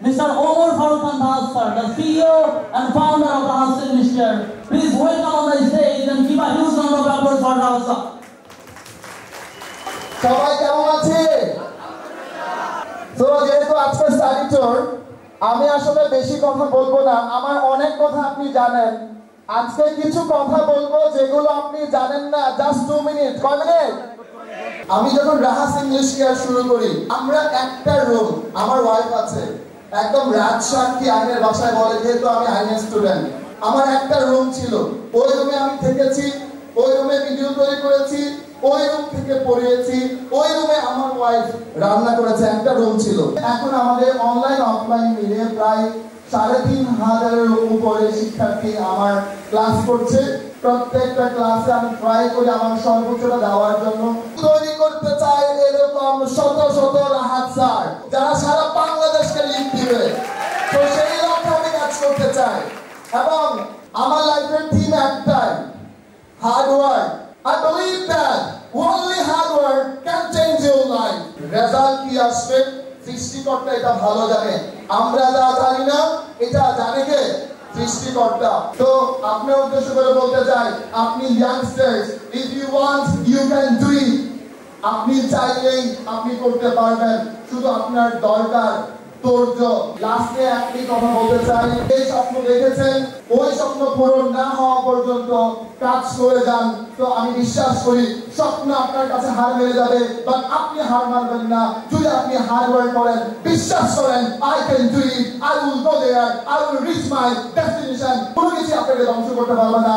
Mr. Omar Farooq Khan Dhas, sir, the CEO and founder of the House Minister. Please welcome on the stage and give a huge round of applause for Dhas, sir. সবাই কেমন আছে? তো যেহেতু আজকে study tour, আমি আসলে বেশি কথা বলবো না। আমার অনেক কথা আপনি জানেন। আজকে কিছু কথা বলবো যেগুলো আপনি জানেন না। Just 2 minute. কয় মিনিট? আমি যখন রাহাস ইংলিশ কেয়ার শুরু করি, আমরা একটা রুম, আমার ওয়াইফ আছে, একদম রাজশাহী আইনের বাসায় বলে, যেহেতু আমি আইনের স্টুডেন্ট, আমার একটা রুম ছিল। ওই রুমে আমি থেকেছি, ওই রুমে ভিডিও তৈরি করেছি, ওই রুম থেকে পড়িয়েছি, ওই রুমে আমার ওয়াইফ রান্না করেছে। একটা রুম ছিল। এখন আমাদের অনলাইন অফলাইন মিলিয়ে প্রায় ৩,৫০০-এর উপরে শিক্ষার্থী আমার ক্লাস করছে। প্রত্যেকটা ক্লাসে আমি ট্রাই করি আমার সর্বোচ্চটা দেওয়ার জন্য। তৈরি করতে চাই এরকম শত শত রাহাত স্যার, যারা সারা বাংলাদেশকে লিড দিবে। তো সেই লক্ষ্যে আমি কাজ করতে চাই এবং আমার লাইফের থিম একটাই, hard work. I believe that only hard work can change your life. Result কি আসবে সৃষ্টিকর্তা এটা ভালো জানে। আমরা যা জানি না, এটা জানে কে? সৃষ্টিকর্তা। তো আপনার উদ্দেশ্য করে বলতে চাই, আপনি youngsters, if you want you can do it. আপনি চাইলেই আপনি করতে পারবেন, শুধু আপনার দরকার ধৈর্য। লাস্টে একটি কথা বলতে চাই, এই স্বপ্ন দেখেছেন, ওই স্বপ্ন পূরণ না হওয়া পর্যন্ত কাজ করে যান। তো আমি বিশ্বাস করি স্বপ্ন আপনার কাছে হার মেরে যাবে, বাট আপনি হার মানবেন না যদি আপনি হার্ড ওয়ার্ক করেন, বিশ্বাস করেন, I can do it, I will go there, I will reach my destination। কোনো কিছু আপনাকে ধ্বংস করতে পারবে না।